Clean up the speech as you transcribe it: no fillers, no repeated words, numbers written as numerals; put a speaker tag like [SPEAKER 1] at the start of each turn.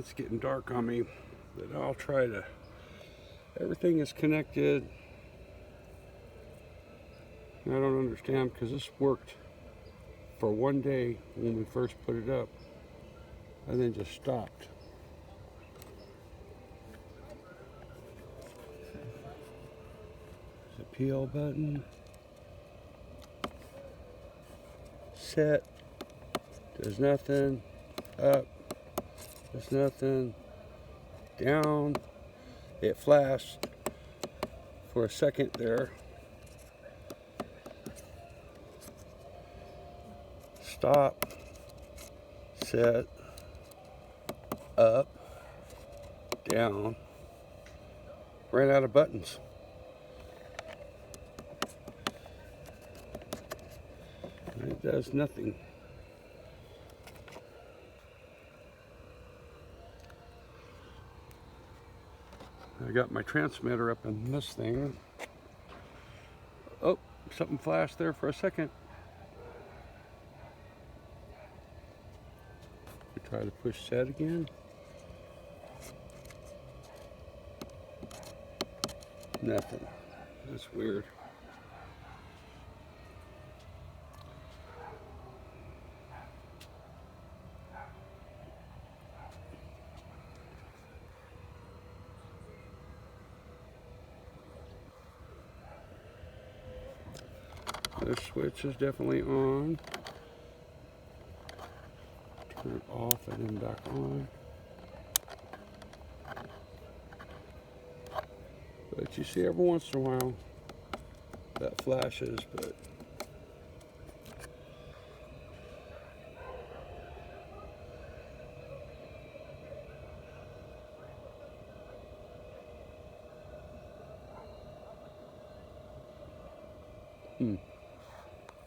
[SPEAKER 1] it's getting dark on me, but I'll try to. Everything is connected. I don't understand because this worked for one day when we first put it up and then just stopped. There's a PL button. Set. There's nothing. Up. There's nothing. Down. It flashed for a second there. Stop. Set. Up. Down. Ran out of buttons. It does nothing. I got my transmitter up in this thing. Oh, something flashed there for a second. We try to push set again. Nothing. That's weird. This switch is definitely on. Turn it off and then back on. But you see every once in a while that flashes, but